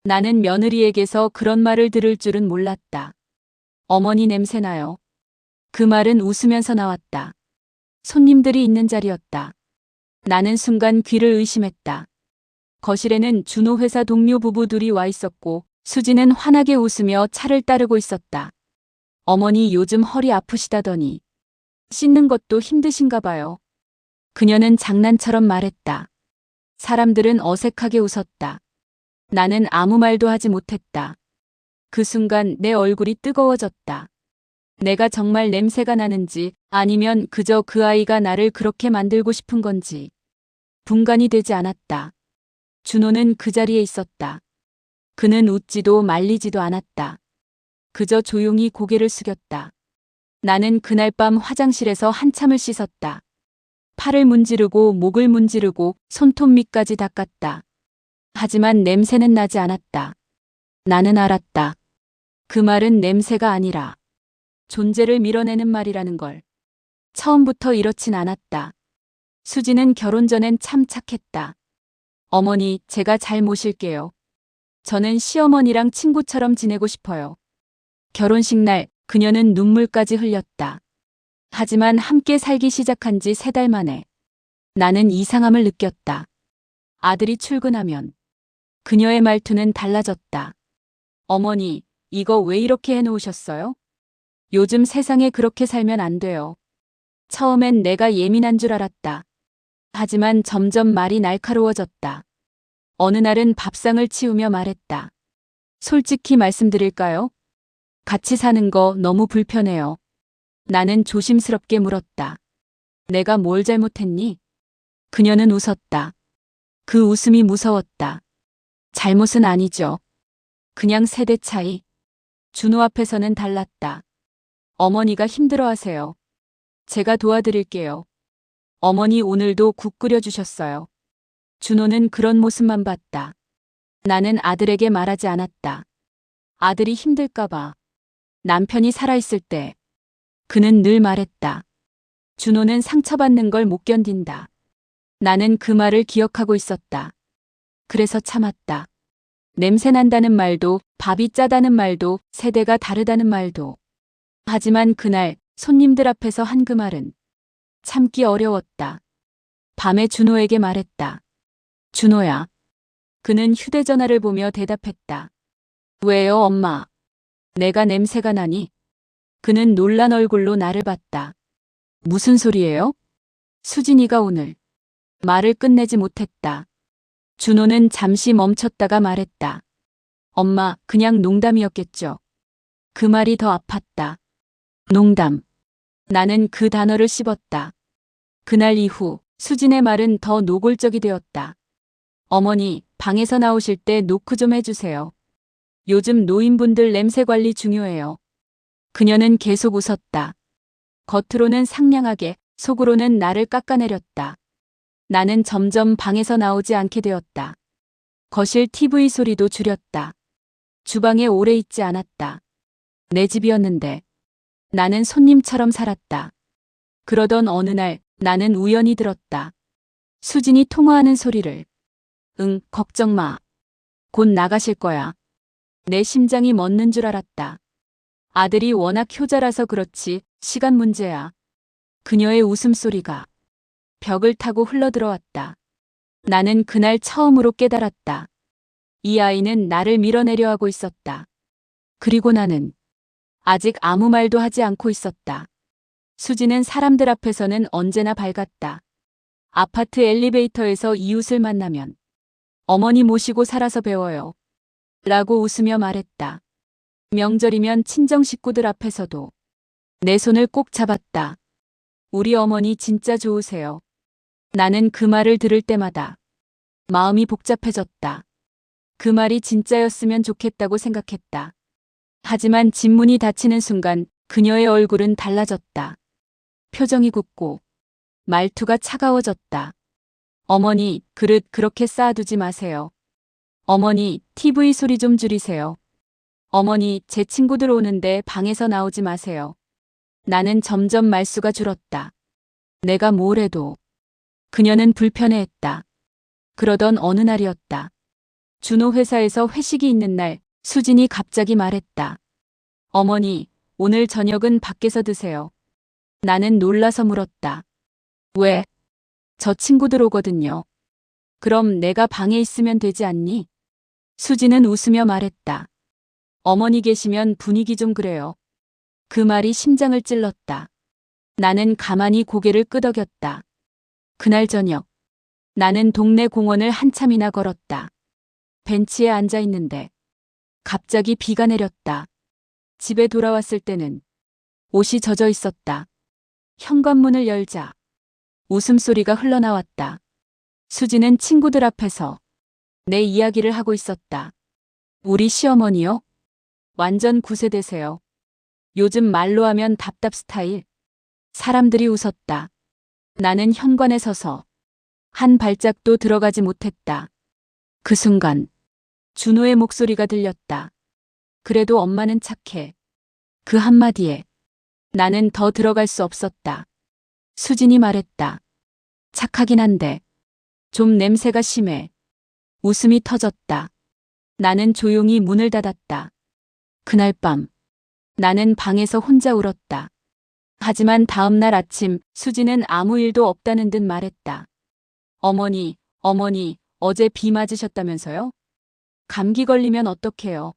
나는 며느리에게서 그런 말을 들을 줄은 몰랐다. 어머니 냄새나요. 그 말은 웃으면서 나왔다. 손님들이 있는 자리였다. 나는 순간 귀를 의심했다. 거실에는 준호 회사 동료 부부 둘이 와 있었고 수지는 환하게 웃으며 차를 따르고 있었다. 어머니 요즘 허리 아프시다더니 씻는 것도 힘드신가 봐요. 그녀는 장난처럼 말했다. 사람들은 어색하게 웃었다. 나는 아무 말도 하지 못했다. 그 순간 내 얼굴이 뜨거워졌다. 내가 정말 냄새가 나는지 아니면 그저 그 아이가 나를 그렇게 만들고 싶은 건지 분간이 되지 않았다. 준호는 그 자리에 있었다. 그는 웃지도 말리지도 않았다. 그저 조용히 고개를 숙였다. 나는 그날 밤 화장실에서 한참을 씻었다. 팔을 문지르고 목을 문지르고 손톱 밑까지 닦았다. 하지만 냄새는 나지 않았다. 나는 알았다. 그 말은 냄새가 아니라 존재를 밀어내는 말이라는 걸. 처음부터 이렇진 않았다. 수지는 결혼 전엔 참 착했다. 어머니, 제가 잘 모실게요. 저는 시어머니랑 친구처럼 지내고 싶어요. 결혼식 날 그녀는 눈물까지 흘렸다. 하지만 함께 살기 시작한 지 3달 만에 나는 이상함을 느꼈다. 아들이 출근하면 그녀의 말투는 달라졌다. 어머니, 이거 왜 이렇게 해놓으셨어요? 요즘 세상에 그렇게 살면 안 돼요. 처음엔 내가 예민한 줄 알았다. 하지만 점점 말이 날카로워졌다. 어느 날은 밥상을 치우며 말했다. 솔직히 말씀드릴까요? 같이 사는 거 너무 불편해요. 나는 조심스럽게 물었다. 내가 뭘 잘못했니? 그녀는 웃었다. 그 웃음이 무서웠다. 잘못은 아니죠. 그냥 세대 차이. 준호 앞에서는 달랐다. 어머니가 힘들어하세요. 제가 도와드릴게요. 어머니 오늘도 국 끓여주셨어요. 준호는 그런 모습만 봤다. 나는 아들에게 말하지 않았다. 아들이 힘들까봐. 남편이 살아있을 때 그는 늘 말했다. 준호는 상처받는 걸 못 견딘다. 나는 그 말을 기억하고 있었다. 그래서 참았다. 냄새 난다는 말도, 밥이 짜다는 말도, 세대가 다르다는 말도. 하지만 그날 손님들 앞에서 한 그 말은 참기 어려웠다. 밤에 준호에게 말했다. 준호야. 그는 휴대전화를 보며 대답했다. 왜요, 엄마? 내가 냄새가 나니? 그는 놀란 얼굴로 나를 봤다. 무슨 소리예요? 수진이가 오늘. 말을 끝내지 못했다. 준호는 잠시 멈췄다가 말했다. 엄마, 그냥 농담이었겠죠. 그 말이 더 아팠다. 농담. 나는 그 단어를 씹었다. 그날 이후 수진의 말은 더 노골적이 되었다. 어머니, 방에서 나오실 때 노크 좀 해주세요. 요즘 노인분들 냄새 관리 중요해요. 그녀는 계속 웃었다. 겉으로는 상냥하게, 속으로는 나를 깎아내렸다. 나는 점점 방에서 나오지 않게 되었다. 거실 TV 소리도 줄였다. 주방에 오래 있지 않았다. 내 집이었는데 나는 손님처럼 살았다. 그러던 어느 날 나는 우연히 들었다. 수진이 통화하는 소리를. 응, 걱정 마. 곧 나가실 거야. 내 심장이 멎는 줄 알았다. 아들이 워낙 효자라서 그렇지 시간 문제야. 그녀의 웃음소리가 벽을 타고 흘러들어왔다. 나는 그날 처음으로 깨달았다. 이 아이는 나를 밀어내려 하고 있었다. 그리고 나는 아직 아무 말도 하지 않고 있었다. 수지는 사람들 앞에서는 언제나 밝았다. 아파트 엘리베이터에서 이웃을 만나면 어머니 모시고 살아서 배워요. 라고 웃으며 말했다. 명절이면 친정 식구들 앞에서도 내 손을 꼭 잡았다. 우리 어머니 진짜 좋으세요. 나는 그 말을 들을 때마다 마음이 복잡해졌다. 그 말이 진짜였으면 좋겠다고 생각했다. 하지만 집문이 닫히는 순간 그녀의 얼굴은 달라졌다. 표정이 굳고 말투가 차가워졌다. 어머니, 그릇 그렇게 쌓아두지 마세요. 어머니, TV 소리 좀 줄이세요. 어머니, 제 친구들 오는데 방에서 나오지 마세요. 나는 점점 말수가 줄었다. 내가 뭘 해도 그녀는 불편해했다. 그러던 어느 날이었다. 준호 회사에서 회식이 있는 날 수진이 갑자기 말했다. 어머니, 오늘 저녁은 밖에서 드세요. 나는 놀라서 물었다. 왜? 저 친구들 오거든요. 그럼 내가 방에 있으면 되지 않니? 수진은 웃으며 말했다. 어머니 계시면 분위기 좀 그래요. 그 말이 심장을 찔렀다. 나는 가만히 고개를 끄덕였다. 그날 저녁, 나는 동네 공원을 한참이나 걸었다. 벤치에 앉아 있는데 갑자기 비가 내렸다. 집에 돌아왔을 때는 옷이 젖어 있었다. 현관문을 열자 웃음소리가 흘러나왔다. 수지는 친구들 앞에서 내 이야기를 하고 있었다. 우리 시어머니요? 완전 구세대세요. 요즘 말로 하면 답답 스타일. 사람들이 웃었다. 나는 현관에 서서 한 발짝도 들어가지 못했다. 그 순간 준호의 목소리가 들렸다. 그래도 엄마는 착해. 그 한마디에 나는 더 들어갈 수 없었다. 수진이 말했다. 착하긴 한데 좀 냄새가 심해. 웃음이 터졌다. 나는 조용히 문을 닫았다. 그날 밤 나는 방에서 혼자 울었다. 하지만 다음 날 아침 수지는 아무 일도 없다는 듯 말했다. 어머니, 어제 비 맞으셨다면서요? 감기 걸리면 어떡해요?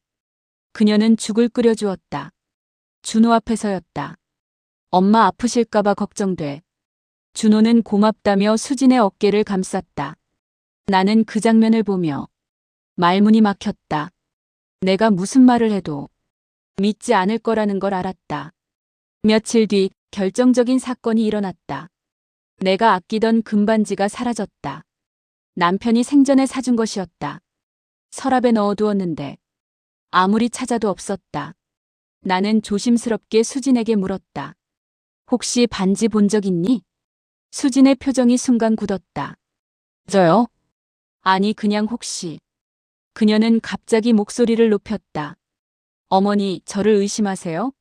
그녀는 죽을 끓여주었다. 준호 앞에서였다. 엄마 아프실까봐 걱정돼. 준호는 고맙다며 수진의 어깨를 감쌌다. 나는 그 장면을 보며 말문이 막혔다. 내가 무슨 말을 해도 믿지 않을 거라는 걸 알았다. 며칠 뒤 결정적인 사건이 일어났다. 내가 아끼던 금반지가 사라졌다. 남편이 생전에 사준 것이었다. 서랍에 넣어두었는데 아무리 찾아도 없었다. 나는 조심스럽게 수진에게 물었다. 혹시 반지 본 적 있니? 수진의 표정이 순간 굳었다. 저요? 아니, 그냥 혹시. 그녀는 갑자기 목소리를 높였다. 어머니, 저를 의심하세요?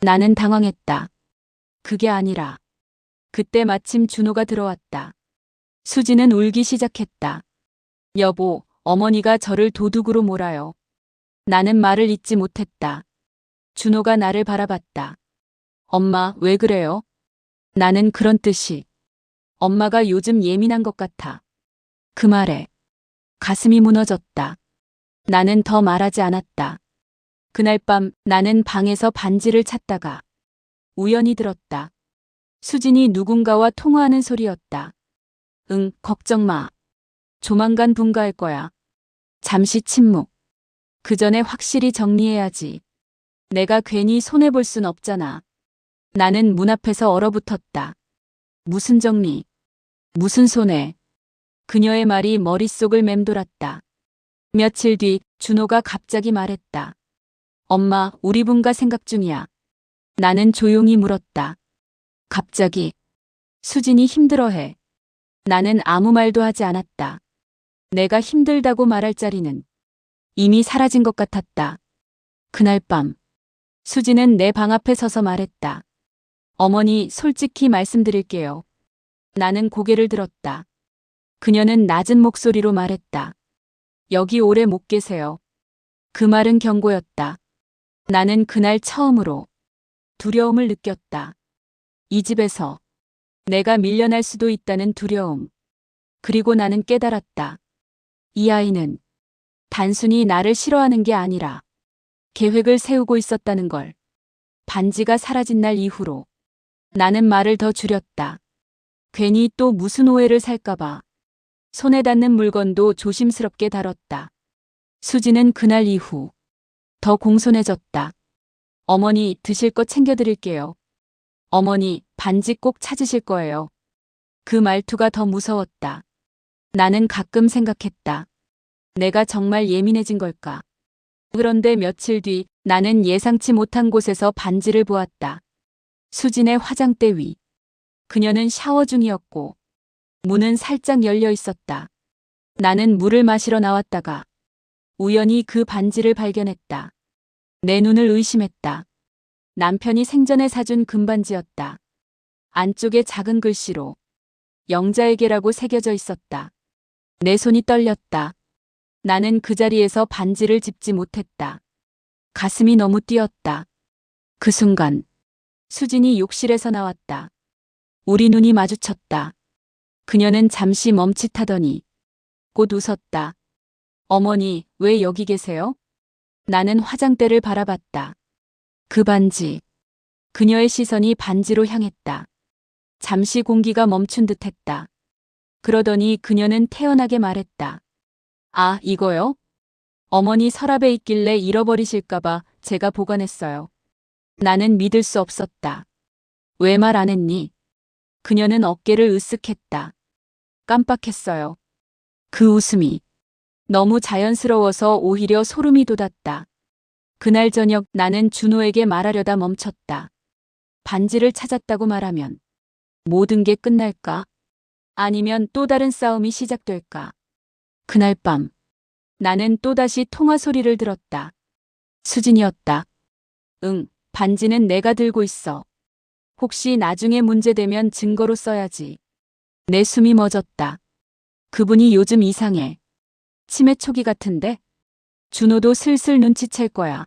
나는 당황했다. 그게 아니라. 그때 마침 준호가 들어왔다. 수진은 울기 시작했다. 여보, 어머니가 저를 도둑으로 몰아요. 나는 말을 잇지 못했다. 준호가 나를 바라봤다. 엄마, 왜 그래요? 나는 그런 뜻이. 엄마가 요즘 예민한 것 같아. 그 말에 가슴이 무너졌다. 나는 더 말하지 않았다. 그날 밤 나는 방에서 반지를 찾다가 우연히 들었다. 수진이 누군가와 통화하는 소리였다. 응, 걱정 마. 조만간 분가할 거야. 잠시 침묵. 그 전에 확실히 정리해야지. 내가 괜히 손해볼 순 없잖아. 나는 문 앞에서 얼어붙었다. 무슨 정리? 무슨 손해? 그녀의 말이 머릿속을 맴돌았다. 며칠 뒤 준호가 갑자기 말했다. 엄마, 우리 분가 생각 중이야. 나는 조용히 물었다. 갑자기. 수진이 힘들어해. 나는 아무 말도 하지 않았다. 내가 힘들다고 말할 자리는 이미 사라진 것 같았다. 그날 밤 수진은 내 방 앞에 서서 말했다. 어머니, 솔직히 말씀드릴게요. 나는 고개를 들었다. 그녀는 낮은 목소리로 말했다. 여기 오래 못 계세요. 그 말은 경고였다. 나는 그날 처음으로 두려움을 느꼈다. 이 집에서 내가 밀려날 수도 있다는 두려움. 그리고 나는 깨달았다. 이 아이는 단순히 나를 싫어하는 게 아니라 계획을 세우고 있었다는 걸. 반지가 사라진 날 이후로 나는 말을 더 줄였다. 괜히 또 무슨 오해를 살까봐. 손에 닿는 물건도 조심스럽게 다뤘다. 수지는 그날 이후 더 공손해졌다. 어머니, 드실 거 챙겨드릴게요. 어머니, 반지 꼭 찾으실 거예요. 그 말투가 더 무서웠다. 나는 가끔 생각했다. 내가 정말 예민해진 걸까? 그런데 며칠 뒤 나는 예상치 못한 곳에서 반지를 보았다. 수진의 화장대 위. 그녀는 샤워 중이었고 문은 살짝 열려 있었다. 나는 물을 마시러 나왔다가 우연히 그 반지를 발견했다. 내 눈을 의심했다. 남편이 생전에 사준 금반지였다. 안쪽에 작은 글씨로 영자에게라고 새겨져 있었다. 내 손이 떨렸다. 나는 그 자리에서 반지를 집지 못했다. 가슴이 너무 뛰었다. 그 순간 수진이 욕실에서 나왔다. 우리 눈이 마주쳤다. 그녀는 잠시 멈칫하더니 곧 웃었다. 어머니, 왜 여기 계세요? 나는 화장대를 바라봤다. 그 반지. 그녀의 시선이 반지로 향했다. 잠시 공기가 멈춘 듯 했다. 그러더니 그녀는 태연하게 말했다. 아, 이거요? 어머니 서랍에 있길래 잃어버리실까봐 제가 보관했어요. 나는 믿을 수 없었다. 왜 말 안 했니? 그녀는 어깨를 으쓱했다. 깜빡했어요. 그 웃음이 너무 자연스러워서 오히려 소름이 돋았다. 그날 저녁 나는 준호에게 말하려다 멈췄다. 반지를 찾았다고 말하면 모든 게 끝날까? 아니면 또 다른 싸움이 시작될까? 그날 밤 나는 또다시 통화 소리를 들었다. 수진이었다. 응, 반지는 내가 들고 있어. 혹시 나중에 문제되면 증거로 써야지. 내 숨이 멎었다. 그분이 요즘 이상해. 치매 초기 같은데? 준호도 슬슬 눈치챌 거야.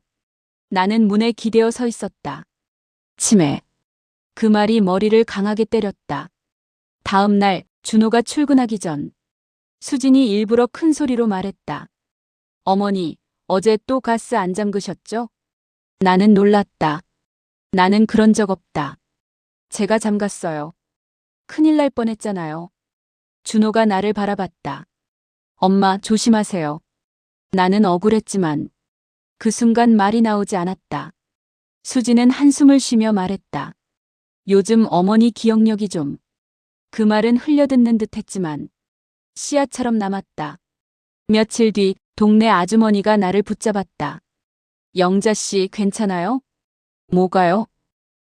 나는 문에 기대어 서 있었다. 치매. 그 말이 머리를 강하게 때렸다. 다음 날 준호가 출근하기 전 수진이 일부러 큰 소리로 말했다. 어머니, 어제 또 가스 안 잠그셨죠? 나는 놀랐다. 나는 그런 적 없다. 제가 잠갔어요. 큰일 날 뻔했잖아요. 준호가 나를 바라봤다. 엄마, 조심하세요. 나는 억울했지만 그 순간 말이 나오지 않았다. 수지는 한숨을 쉬며 말했다. 요즘 어머니 기억력이 좀. 그 말은 흘려듣는 듯 했지만 씨앗처럼 남았다. 며칠 뒤 동네 아주머니가 나를 붙잡았다. 영자 씨 괜찮아요? 뭐가요?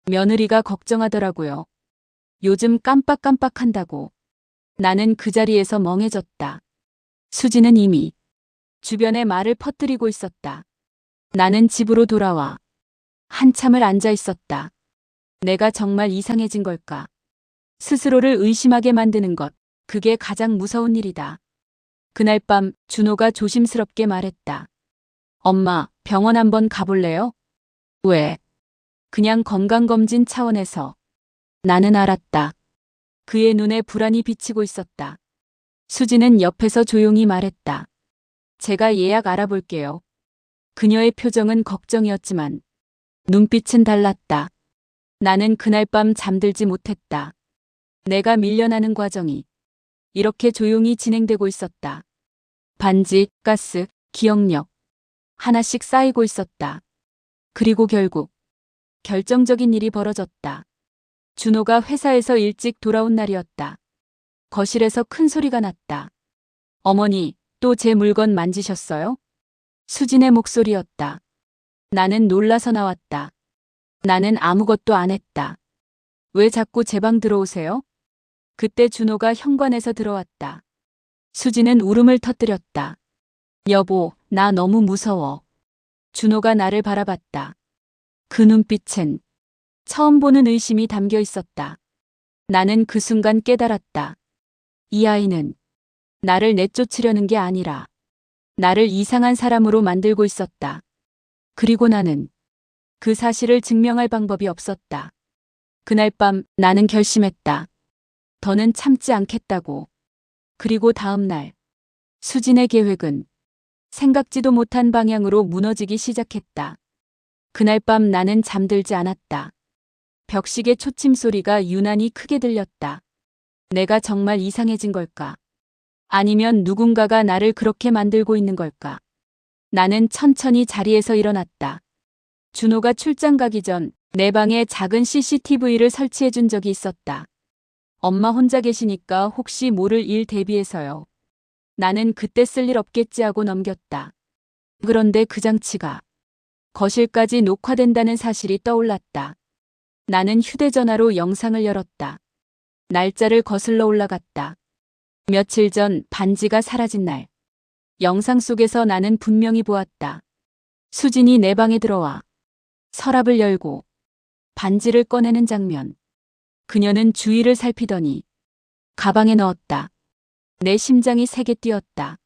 며느리가 걱정하더라고요. 요즘 깜빡깜빡한다고. 나는 그 자리에서 멍해졌다. 수지는 이미 주변에 말을 퍼뜨리고 있었다. 나는 집으로 돌아와 한참을 앉아 있었다. 내가 정말 이상해진 걸까? 스스로를 의심하게 만드는 것, 그게 가장 무서운 일이다. 그날 밤 준호가 조심스럽게 말했다. 엄마, 병원 한번 가볼래요? 왜? 그냥 건강검진 차원에서. 나는 알았다. 그의 눈에 불안이 비치고 있었다. 수지는 옆에서 조용히 말했다. 제가 예약 알아볼게요. 그녀의 표정은 걱정이었지만 눈빛은 달랐다. 나는 그날 밤 잠들지 못했다. 내가 밀려나는 과정이 이렇게 조용히 진행되고 있었다. 반지, 가스, 기억력. 하나씩 쌓이고 있었다. 그리고 결국 결정적인 일이 벌어졌다. 준호가 회사에서 일찍 돌아온 날이었다. 거실에서 큰 소리가 났다. 어머니, 또 제 물건 만지셨어요? 수진의 목소리였다. 나는 놀라서 나왔다. 나는 아무것도 안 했다. 왜 자꾸 제 방 들어오세요? 그때 준호가 현관에서 들어왔다. 수진은 울음을 터뜨렸다. 여보, 나 너무 무서워. 준호가 나를 바라봤다. 그 눈빛엔 처음 보는 의심이 담겨 있었다. 나는 그 순간 깨달았다. 이 아이는 나를 내쫓으려는 게 아니라 나를 이상한 사람으로 만들고 있었다. 그리고 나는 그 사실을 증명할 방법이 없었다. 그날 밤 나는 결심했다. 더는 참지 않겠다고. 그리고 다음 날 수진의 계획은 생각지도 못한 방향으로 무너지기 시작했다. 그날 밤 나는 잠들지 않았다. 벽시계 초침 소리가 유난히 크게 들렸다. 내가 정말 이상해진 걸까? 아니면 누군가가 나를 그렇게 만들고 있는 걸까? 나는 천천히 자리에서 일어났다. 준호가 출장 가기 전 내 방에 작은 CCTV를 설치해 준 적이 있었다. 엄마 혼자 계시니까 혹시 모를 일 대비해서요. 나는 그때 쓸 일 없겠지 하고 넘겼다. 그런데 그 장치가 거실까지 녹화된다는 사실이 떠올랐다. 나는 휴대전화로 영상을 열었다. 날짜를 거슬러 올라갔다. 며칠 전 반지가 사라진 날. 영상 속에서 나는 분명히 보았다. 수진이 내 방에 들어와 서랍을 열고 반지를 꺼내는 장면. 그녀는 주위를 살피더니 가방에 넣었다. 내 심장이 세게 뛰었다.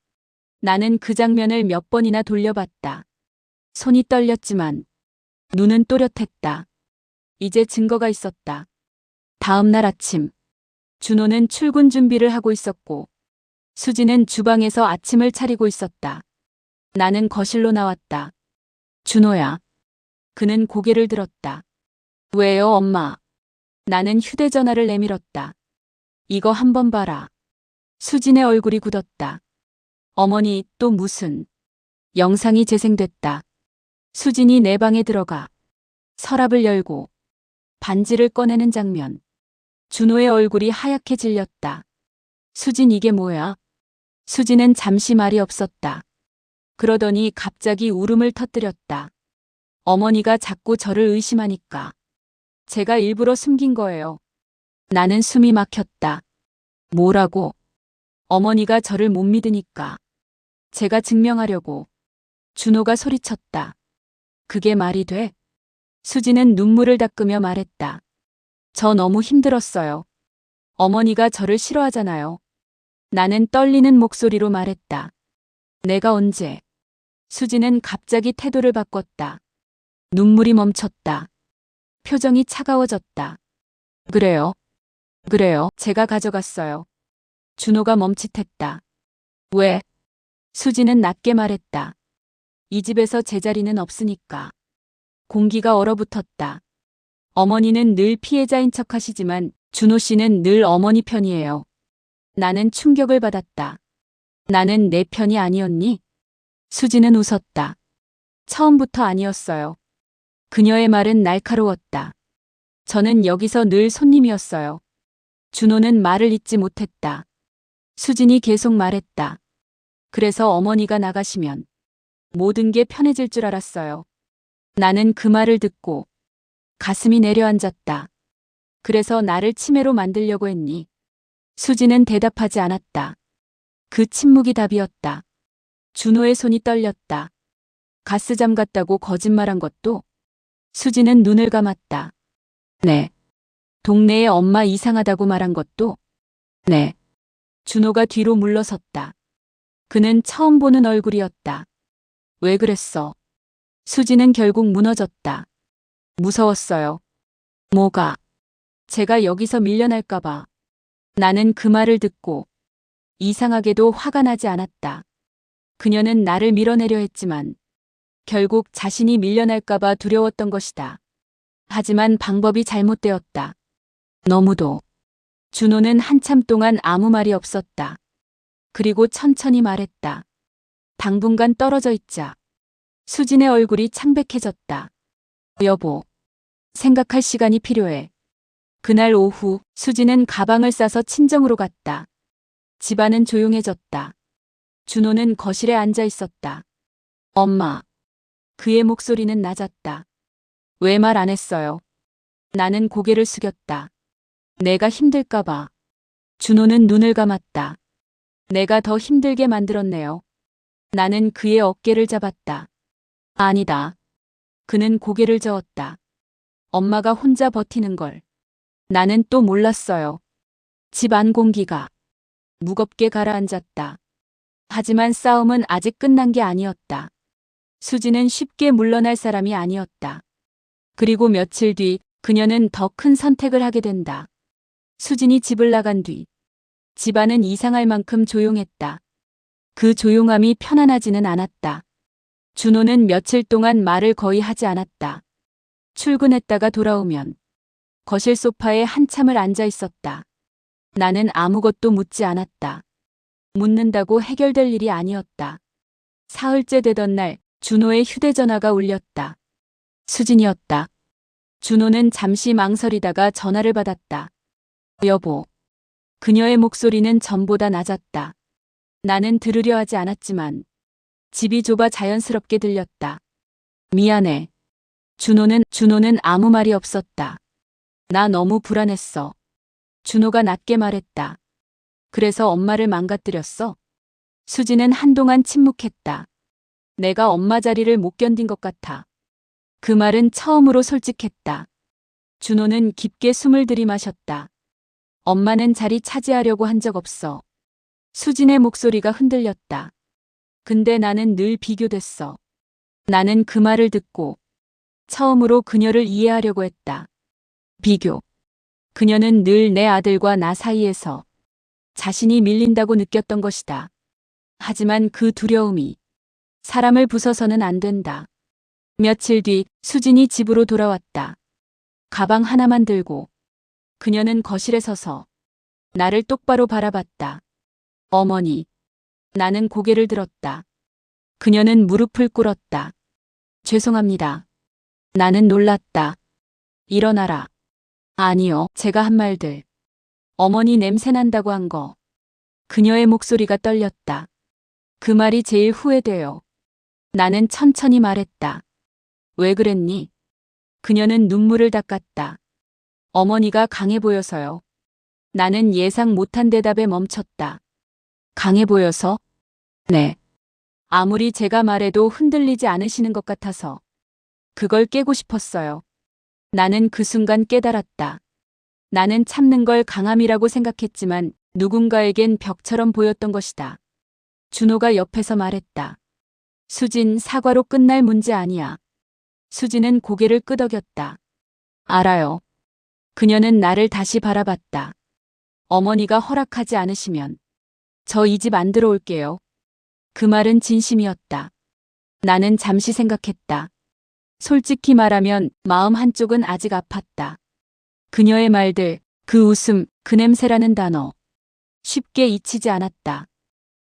나는 그 장면을 몇 번이나 돌려봤다. 손이 떨렸지만 눈은 또렷했다. 이제 증거가 있었다. 다음 날 아침, 준호는 출근 준비를 하고 있었고 수지는 주방에서 아침을 차리고 있었다. 나는 거실로 나왔다. 준호야. 그는 고개를 들었다. 왜요, 엄마? 나는 휴대전화를 내밀었다. 이거 한번 봐라. 수진의 얼굴이 굳었다. 어머니, 또 무슨? 영상이 재생됐다. 수진이 내 방에 들어가 서랍을 열고 반지를 꺼내는 장면. 준호의 얼굴이 하얗게 질렸다. 수진, 이게 뭐야? 수진은 잠시 말이 없었다. 그러더니 갑자기 울음을 터뜨렸다. 어머니가 자꾸 저를 의심하니까 제가 일부러 숨긴 거예요. 나는 숨이 막혔다. 뭐라고? 어머니가 저를 못 믿으니까 제가 증명하려고. 준호가 소리쳤다. 그게 말이 돼? 수지는 눈물을 닦으며 말했다. 저 너무 힘들었어요. 어머니가 저를 싫어하잖아요. 나는 떨리는 목소리로 말했다. 내가 언제? 수지는 갑자기 태도를 바꿨다. 눈물이 멈췄다. 표정이 차가워졌다. 그래요. 그래요. 제가 가져갔어요. 준호가 멈칫했다. 왜? 수지는 낮게 말했다. 이 집에서 제자리는 없으니까. 공기가 얼어붙었다. 어머니는 늘 피해자인 척 하시지만 준호 씨는 늘 어머니 편이에요. 나는 충격을 받았다. 나는 내 편이 아니었니? 수지는 웃었다. 처음부터 아니었어요. 그녀의 말은 날카로웠다. 저는 여기서 늘 손님이었어요. 준호는 말을 잇지 못했다. 수진이 계속 말했다. 그래서 어머니가 나가시면 모든 게 편해질 줄 알았어요. 나는 그 말을 듣고 가슴이 내려앉았다. 그래서 나를 치매로 만들려고 했니? 수지는 대답하지 않았다. 그 침묵이 답이었다. 준호의 손이 떨렸다. 가스잠 같다고 거짓말한 것도? 수지는 눈을 감았다. 네. 동네에 엄마 이상하다고 말한 것도? 네. 준호가 뒤로 물러섰다. 그는 처음 보는 얼굴이었다. 왜 그랬어? 수지는 결국 무너졌다. 무서웠어요. 뭐가? 제가 여기서 밀려날까봐. 나는 그 말을 듣고 이상하게도 화가 나지 않았다. 그녀는 나를 밀어내려 했지만 결국 자신이 밀려날까봐 두려웠던 것이다. 하지만 방법이 잘못되었다. 너무도. 준호는 한참 동안 아무 말이 없었다. 그리고 천천히 말했다. 당분간 떨어져 있자. 수진의 얼굴이 창백해졌다. 여보, 생각할 시간이 필요해. 그날 오후 수진은 가방을 싸서 친정으로 갔다. 집안은 조용해졌다. 준호는 거실에 앉아 있었다. 엄마. 그의 목소리는 낮았다. 왜 말 안 했어요? 나는 고개를 숙였다. 내가 힘들까봐. 준호는 눈을 감았다. 내가 더 힘들게 만들었네요. 나는 그의 어깨를 잡았다. 아니다. 그는 고개를 저었다. 엄마가 혼자 버티는 걸 나는 또 몰랐어요. 집 안 공기가 무겁게 가라앉았다. 하지만 싸움은 아직 끝난 게 아니었다. 수지는 쉽게 물러날 사람이 아니었다. 그리고 며칠 뒤 그녀는 더 큰 선택을 하게 된다. 수진이 집을 나간 뒤 집안은 이상할 만큼 조용했다. 그 조용함이 편안하지는 않았다. 준호는 며칠 동안 말을 거의 하지 않았다. 출근했다가 돌아오면 거실 소파에 한참을 앉아 있었다. 나는 아무것도 묻지 않았다. 묻는다고 해결될 일이 아니었다. 사흘째 되던 날 준호의 휴대전화가 울렸다. 수진이었다. 준호는 잠시 망설이다가 전화를 받았다. 여보. 그녀의 목소리는 전보다 낮았다. 나는 들으려 하지 않았지만 집이 좁아 자연스럽게 들렸다. 미안해. 준호는 아무 말이 없었다. 나 너무 불안했어. 준호가 낮게 말했다. 그래서 엄마를 망가뜨렸어? 수지는 한동안 침묵했다. 내가 엄마 자리를 못 견딘 것 같아. 그 말은 처음으로 솔직했다. 준호는 깊게 숨을 들이마셨다. 엄마는 자리 차지하려고 한 적 없어. 수진의 목소리가 흔들렸다. 근데 나는 늘 비교됐어. 나는 그 말을 듣고 처음으로 그녀를 이해하려고 했다. 비교. 그녀는 늘 내 아들과 나 사이에서 자신이 밀린다고 느꼈던 것이다. 하지만 그 두려움이 사람을 부숴서는 안 된다. 며칠 뒤 수진이 집으로 돌아왔다. 가방 하나만 들고 그녀는 거실에 서서 나를 똑바로 바라봤다. 어머니. 나는 고개를 들었다. 그녀는 무릎을 꿇었다. 죄송합니다. 나는 놀랐다. 일어나라. 아니요, 제가 한 말들. 어머니 냄새 난다고 한 거. 그녀의 목소리가 떨렸다. 그 말이 제일 후회돼요. 나는 천천히 말했다. 왜 그랬니? 그녀는 눈물을 닦았다. 어머니가 강해 보여서요. 나는 예상 못한 대답에 멈췄다. 강해 보여서? 네. 아무리 제가 말해도 흔들리지 않으시는 것 같아서 그걸 깨고 싶었어요. 나는 그 순간 깨달았다. 나는 참는 걸 강함이라고 생각했지만 누군가에겐 벽처럼 보였던 것이다. 준호가 옆에서 말했다. 수진, 사과로 끝날 문제 아니야. 수진은 고개를 끄덕였다. 알아요. 그녀는 나를 다시 바라봤다. 어머니가 허락하지 않으시면 저 이 집 안 들어올게요. 그 말은 진심이었다. 나는 잠시 생각했다. 솔직히 말하면 마음 한쪽은 아직 아팠다. 그녀의 말들, 그 웃음, 그 냄새라는 단어. 쉽게 잊히지 않았다.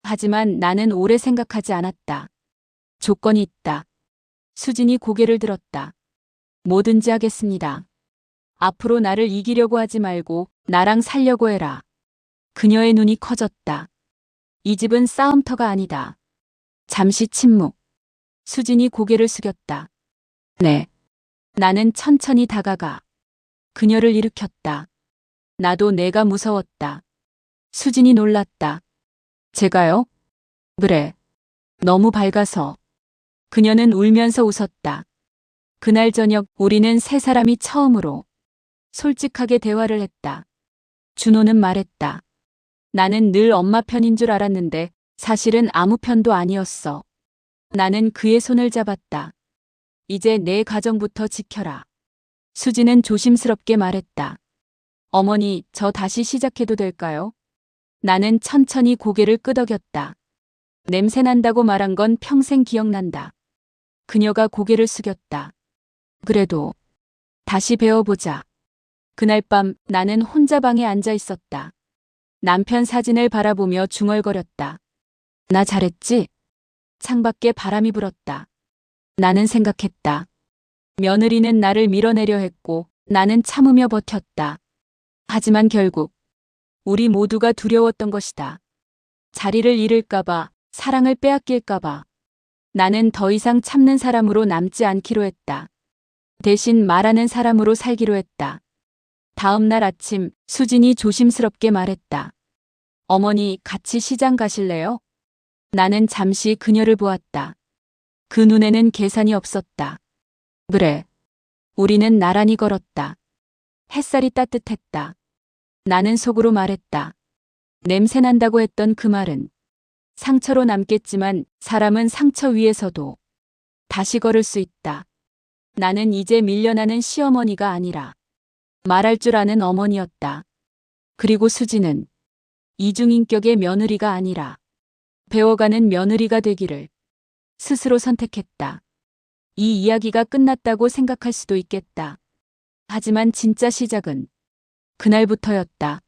하지만 나는 오래 생각하지 않았다. 조건이 있다. 수진이 고개를 들었다. 뭐든지 하겠습니다. 앞으로 나를 이기려고 하지 말고 나랑 살려고 해라. 그녀의 눈이 커졌다. 이 집은 싸움터가 아니다. 잠시 침묵. 수진이 고개를 숙였다. 네. 나는 천천히 다가가 그녀를 일으켰다. 나도 내가 무서웠다. 수진이 놀랐다. 제가요? 그래. 너무 밝아서. 그녀는 울면서 웃었다. 그날 저녁 우리는 세 사람이 처음으로 솔직하게 대화를 했다. 준호는 말했다. 나는 늘 엄마 편인 줄 알았는데 사실은 아무 편도 아니었어. 나는 그의 손을 잡았다. 이제 내 가정부터 지켜라. 수지는 조심스럽게 말했다. 어머니, 저 다시 시작해도 될까요? 나는 천천히 고개를 끄덕였다. 냄새 난다고 말한 건 평생 기억난다. 그녀가 고개를 숙였다. 그래도 다시 배워보자. 그날 밤 나는 혼자 방에 앉아 있었다. 남편 사진을 바라보며 중얼거렸다. 나 잘했지? 창밖에 바람이 불었다. 나는 생각했다. 며느리는 나를 밀어내려 했고 나는 참으며 버텼다. 하지만 결국 우리 모두가 두려웠던 것이다. 자리를 잃을까봐, 사랑을 빼앗길까봐. 나는 더 이상 참는 사람으로 남지 않기로 했다. 대신 말하는 사람으로 살기로 했다. 다음 날 아침 수진이 조심스럽게 말했다. 어머니, 같이 시장 가실래요? 나는 잠시 그녀를 보았다. 그 눈에는 계산이 없었다. 그래. 우리는 나란히 걸었다. 햇살이 따뜻했다. 나는 속으로 말했다. 냄새난다고 했던 그 말은 상처로 남겠지만 사람은 상처 위에서도 다시 걸을 수 있다. 나는 이제 밀려나는 시어머니가 아니라 말할 줄 아는 어머니였다. 그리고 수지는 이중인격의 며느리가 아니라 배워가는 며느리가 되기를 스스로 선택했다. 이 이야기가 끝났다고 생각할 수도 있겠다. 하지만 진짜 시작은 그날부터였다.